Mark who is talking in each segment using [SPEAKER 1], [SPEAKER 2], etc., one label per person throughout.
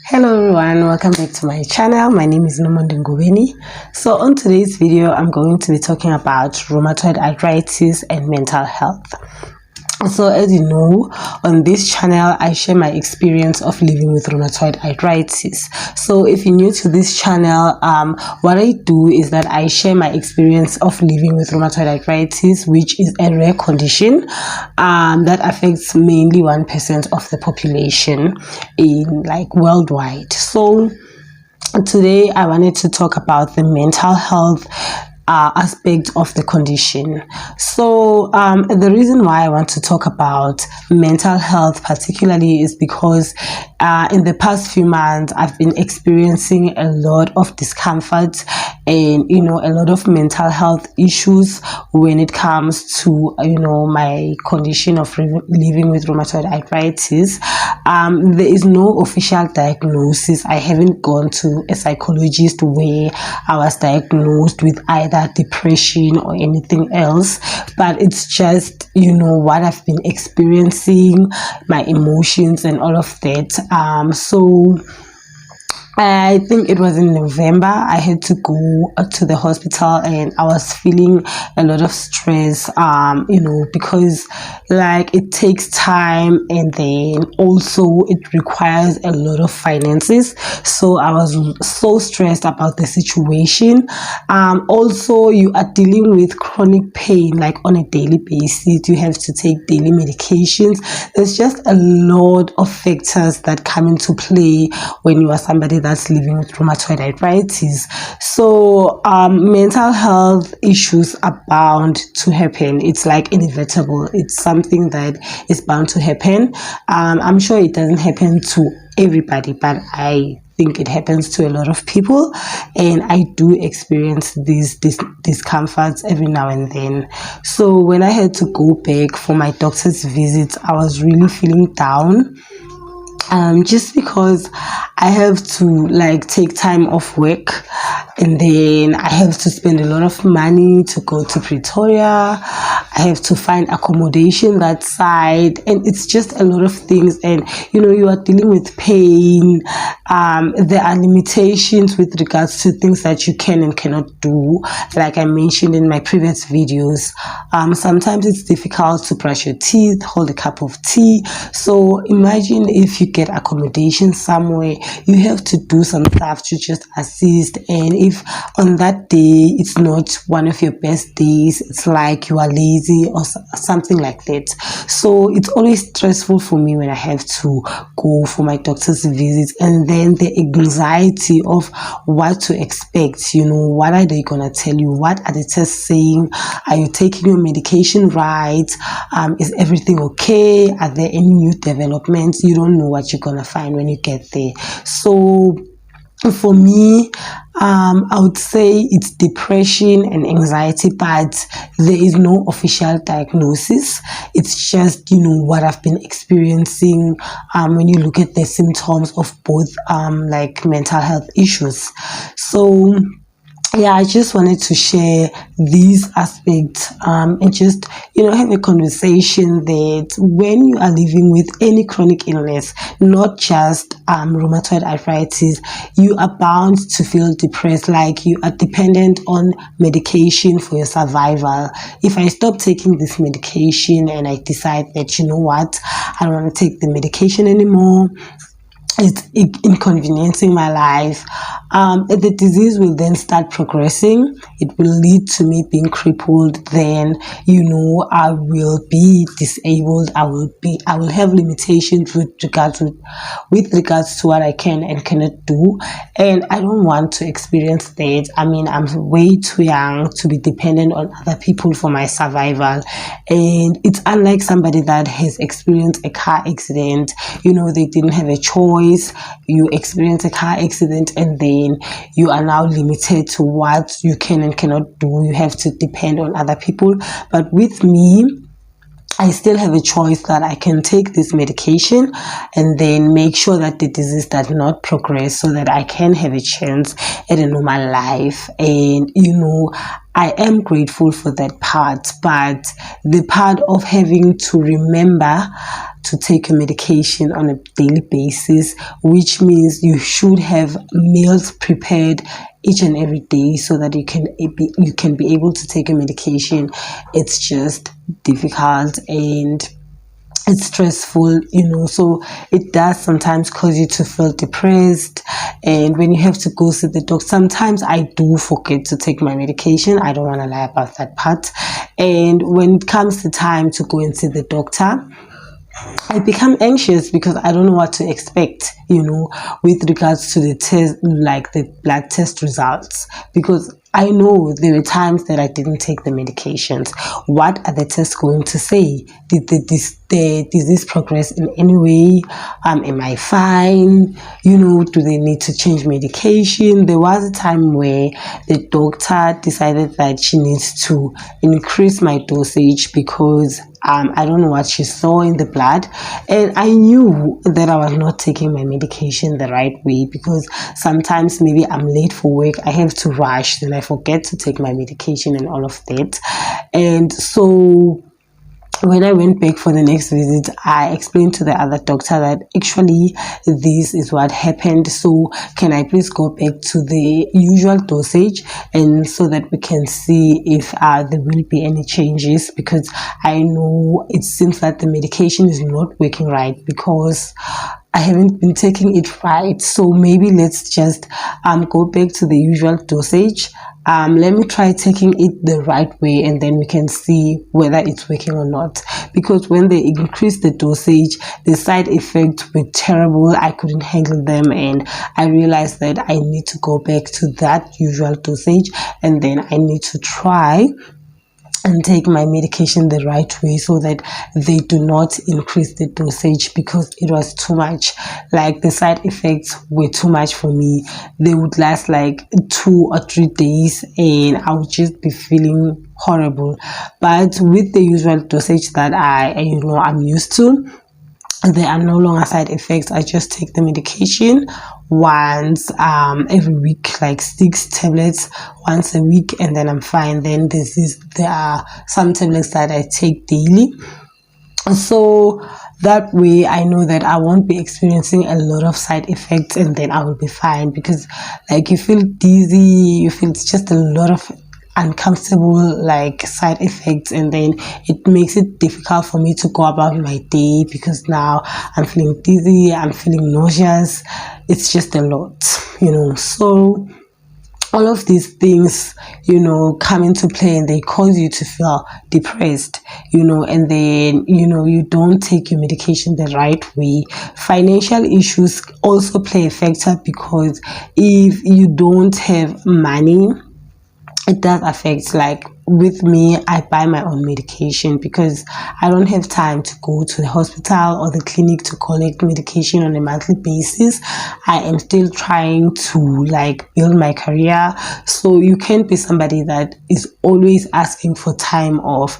[SPEAKER 1] Hello everyone, welcome back to my channel. My name is Nomonde Ngobeni. So on today's video, I'm going to be talking about rheumatoid arthritis and mental health. So as you know, on this channel I share my experience of living with rheumatoid arthritis. So if you're new to this channel, what I do is that I share my experience of living with rheumatoid arthritis, which is a rare condition that affects mainly 1% of the population in worldwide. So today I wanted to talk about the mental health aspect of the condition. So the reason why I want to talk about mental health particularly is because in the past few months I've been experiencing a lot of discomfort and a lot of mental health issues when it comes to my condition of living with rheumatoid arthritis. There is no official diagnosis. I haven't gone to a psychologist where I was diagnosed with either depression or anything else, but it's just what I've been experiencing, my emotions and all of that. So I think it was in November I had to go to the hospital and I was feeling a lot of stress, because it takes time and then also it requires a lot of finances. So I was so stressed about the situation. Also you are dealing with chronic pain on a daily basis. You have to take daily medications. There's just a lot of factors that come into play when you are somebody that's living with rheumatoid arthritis. So mental health issues are bound to happen. It's inevitable. It's something that is bound to happen. I'm sure it doesn't happen to everybody, but I think it happens to a lot of people, and I do experience these discomforts every now and then. So when I had to go back for my doctor's visits, I was really feeling down. Just because I have to take time off work, and then I have to spend a lot of money to go to Pretoria. I have to find accommodation that side, and it's just a lot of things. And you are dealing with pain. There are limitations with regards to things that you can and cannot do, like I mentioned in my previous videos. Sometimes it's difficult to brush your teeth, hold a cup of tea. So imagine if you get accommodation somewhere, you have to do some stuff to just assist, and if on that day it's not one of your best days, it's like you are lazy or something like that. So it's always stressful for me when I have to go for my doctor's visits, and then the anxiety of what to expect. What are they gonna tell you? What are the tests saying? Are you taking your medication right? Is everything okay? Are there any new developments? You don't know what you're gonna find when you get there. So for me, I would say it's depression and anxiety, but there is no official diagnosis. It's just what I've been experiencing when you look at the symptoms of both mental health issues. So yeah, I just wanted to share these aspects and just have a conversation that when you are living with any chronic illness, not just rheumatoid arthritis, you are bound to feel depressed, like you are dependent on medication for your survival. If I stop taking this medication and I decide that I don't want to take the medication anymore, it's inconveniencing my life, the disease will then start progressing. It will lead to me being crippled. Then I will be disabled. I will have limitations with regards to what I can and cannot do, and I don't want to experience that. I mean, I'm way too young to be dependent on other people for my survival, and it's unlike somebody that has experienced a car accident. They didn't have a choice. You experience a car accident and then you are now limited to what you can and cannot do. You have to depend on other people. But with me, I still have a choice that I can take this medication and then make sure that the disease does not progress so that I can have a chance at a normal life. And I am grateful for that part, but the part of having to remember to take a medication on a daily basis, which means you should have meals prepared each and every day so that you can be able to take a medication. It's just difficult and it's stressful, so it does sometimes cause you to feel depressed. And when you have to go see the doctor, sometimes I do forget to take my medication. I don't want to lie about that part. And when it comes to time to go and see the doctor, I become anxious because I don't know what to expect, with regards to the test, like the blood test results, because I know there were times that I didn't take the medications. What are the tests going to say? Did the disease progress in any way? Am I fine? Do they need to change medication? There was a time where the doctor decided that she needs to increase my dosage because I don't know what she saw in the blood, and I knew that I was not taking my medication the right way, because sometimes maybe I'm late for work, I have to rush, then I forget to take my medication and all of that. And so when I went back for the next visit, I explained to the other doctor that actually this is what happened. So can I please go back to the usual dosage, and so that we can see if there will be any changes, because I know it seems that the medication is not working right because I haven't been taking it right. So maybe let's just go back to the usual dosage. Let me try taking it the right way, and then we can see whether it's working or not. Because when they increased the dosage, the side effects were terrible. I couldn't handle them, and I realized that I need to go back to that usual dosage, and then I need to try and take my medication the right way so that they do not increase the dosage, because it was too much. Like, the side effects were too much for me. They would last like 2 or 3 days and I would just be feeling horrible. But with the usual dosage that I'm used to, there are no longer side effects. I just take the medication once every week, like 6 tablets once a week, and then I'm fine. Then there are some tablets that I take daily, so that way I know that I won't be experiencing a lot of side effects, and then I will be fine. Because like, you feel dizzy, you feel it's just a lot of uncomfortable like side effects, and then it makes it difficult for me to go about my day, because now I'm feeling dizzy, I'm feeling nauseous. It's just a lot, so all of these things come into play, and they cause you to feel depressed, and then you don't take your medication the right way. Financial issues also play a factor, because if you don't have money, it does affect. Like, with me, I buy my own medication because I don't have time to go to the hospital or the clinic to collect medication on a monthly basis. I am still trying to build my career, so you can't be somebody that is always asking for time off.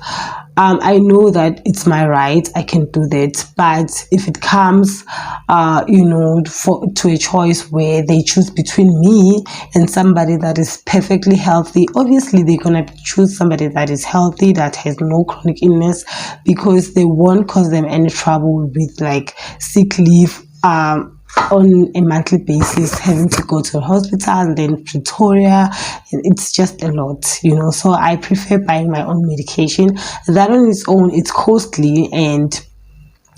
[SPEAKER 1] I know that it's my right, I can do that, but if it comes to a choice where they choose between me and somebody that is perfectly healthy, obviously they're gonna choose somebody that is healthy, that has no chronic illness, because they won't cause them any trouble with sick leave on a monthly basis, having to go to the hospital and then Pretoria. It's just a lot, so I prefer buying my own medication. That on its own, it's costly, and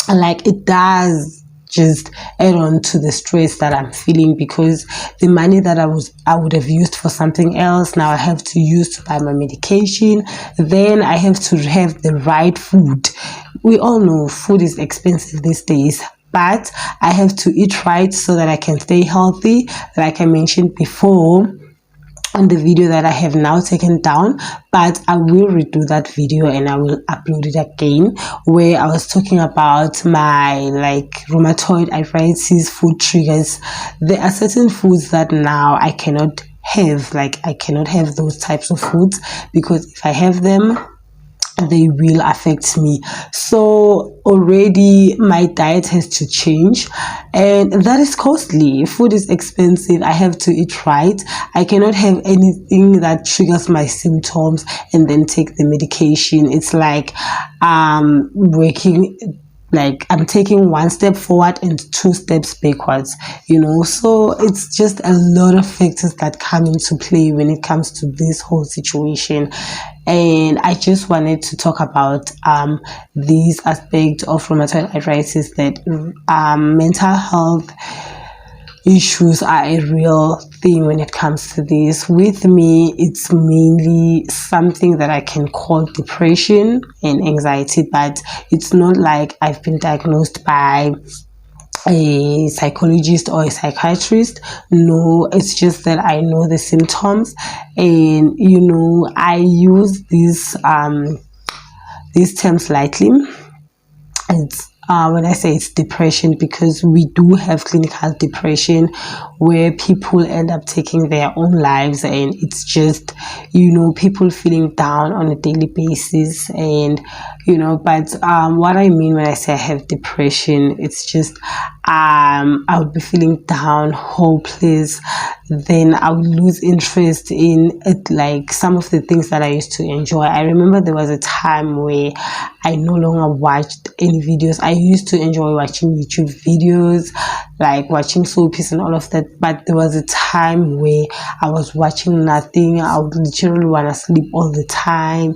[SPEAKER 1] it does just add on to the stress that I'm feeling, because the money that I would have used for something else, now I have to use to buy my medication. Then I have to have the right food. We all know food is expensive these days, but I have to eat right so that I can stay healthy, like I mentioned before on the video that I have now taken down. But I will redo that video and I will upload it again, where I was talking about my rheumatoid arthritis food triggers. There are certain foods that now I cannot have, I cannot have those types of foods, because if I have them, they will affect me. So already my diet has to change, and that is costly. Food is expensive. I have to eat right. I cannot have anything that triggers my symptoms and then take the medication. It's like working, like I'm taking one step forward and two steps backwards, so it's just a lot of factors that come into play when it comes to this whole situation. And I just wanted to talk about these aspects of rheumatoid arthritis, that mental health issues are a real thing when it comes to this. With me, it's mainly something that I can call depression and anxiety, but it's not like I've been diagnosed by a psychologist or a psychiatrist. No, it's just that I know the symptoms, and I use these terms lightly. It's when I say it's depression, because we do have clinical depression where people end up taking their own lives, and it's just people feeling down on a daily basis. And but what I mean when I say I have depression, it's just I would be feeling down, hopeless, then I would lose interest in it, like some of the things that I used to enjoy. I remember there was a time where I no longer watched any videos. I used to enjoy watching YouTube videos, like watching soapies and all of that, but there was a time where I was watching nothing. I would literally want to sleep all the time.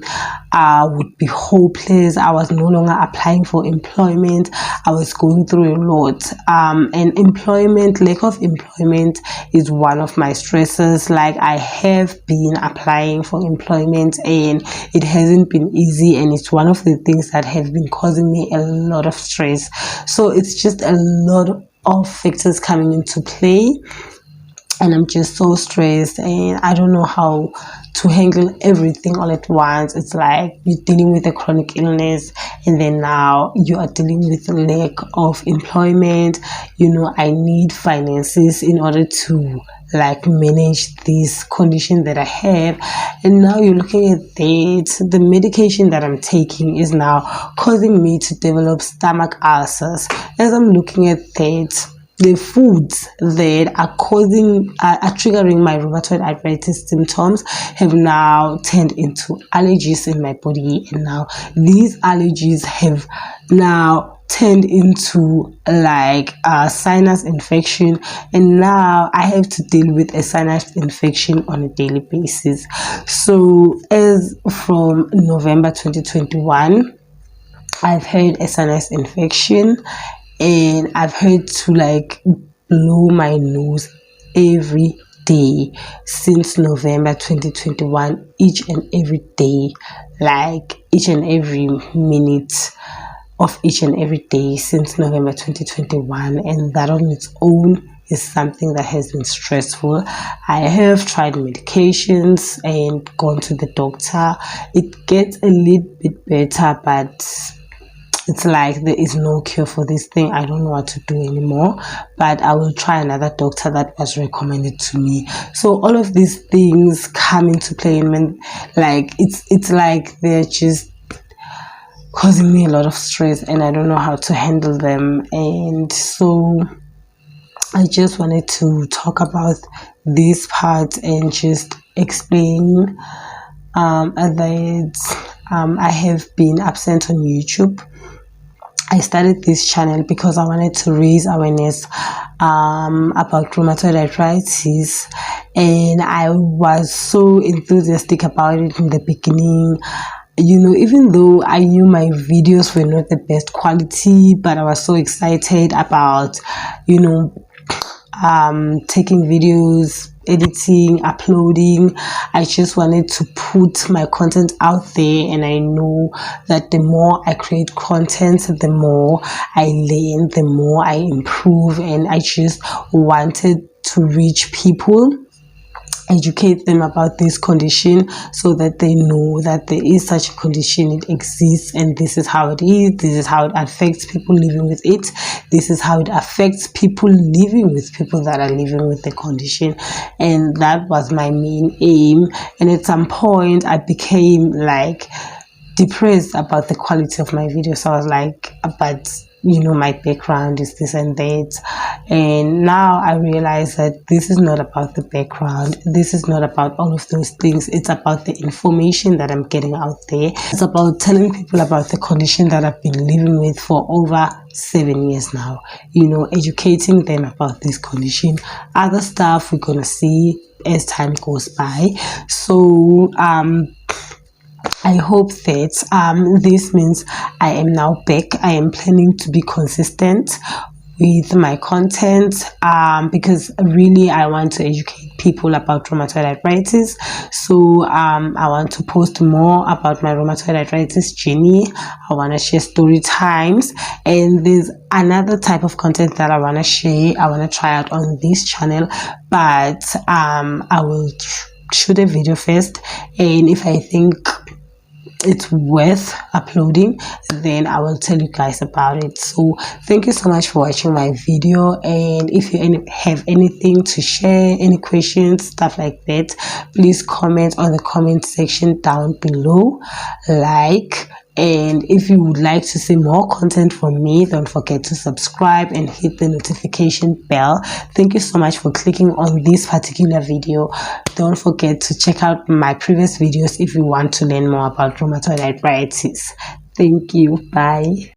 [SPEAKER 1] I would be hopeless. I was no longer applying for employment. I was going through a lot. And lack of employment is one of my stresses. Like, I have been applying for employment and it hasn't been easy, and it's one of the things that have been causing me a lot of stress. So it's just a lot of factors coming into play, and I'm just so stressed, and I don't know how to handle everything all at once. It's like you're dealing with a chronic illness, and then now you are dealing with a lack of employment. I need finances in order to like manage this condition that I have. And now you're looking at that the medication that I'm taking is now causing me to develop stomach ulcers. As I'm looking at that, the foods that are triggering my rheumatoid arthritis symptoms have now turned into allergies in my body, and now these allergies have now turned into like a sinus infection, and now I have to deal with a sinus infection on a daily basis. So as from November 2021, I've had a sinus infection, and I've had to like blow my nose every day since November 2021, each and every day, like each and every minute of each and every day since November 2021. And that on its own is something that has been stressful. I have tried medications and gone to the doctor. It gets a little bit better, but it's like there is no cure for this thing. I don't know what to do anymore, but I will try another doctor that was recommended to me. So all of these things come into play, and like it's like they're just causing me a lot of stress, and I don't know how to handle them. And so I just wanted to talk about this part and just explain that I have been absent on YouTube. I started this channel because I wanted to raise awareness about rheumatoid arthritis, and I was so enthusiastic about it in the beginning. Even though I knew my videos were not the best quality, but I was so excited about, taking videos, editing, uploading. I just wanted to put my content out there, and I know that the more I create content, the more I learn, the more I improve, and I just wanted to reach people, educate them about this condition so that they know that there is such a condition, it exists, and this is how it is, this is how it affects people living with it, this is how it affects people living with people that are living with the condition. And that was my main aim. And at some point I became like depressed about the quality of my videos. So I was like, but my background is this and that. And now I realize that this is not about the background, this is not about all of those things. It's about the information that I'm getting out there. It's about telling people about the condition that I've been living with for over 7 years now, educating them about this condition. Other stuff we're gonna see as time goes by. So I hope that this means I am now back. I am planning to be consistent with my content because really I want to educate people about rheumatoid arthritis. So I want to post more about my rheumatoid arthritis journey. I want to share story times, and there's another type of content that I want to share. I want to try out on this channel, but I will shoot a video first, and if I think it's worth uploading, then I will tell you guys about it. So thank you so much for watching my video, and if you have anything to share, any questions, stuff like that, please comment on the comment section down below. And if you would like to see more content from me, don't forget to subscribe and hit the notification bell. Thank you so much for clicking on this particular video. Don't forget to check out my previous videos if you want to learn more about rheumatoid arthritis. Thank you. Bye.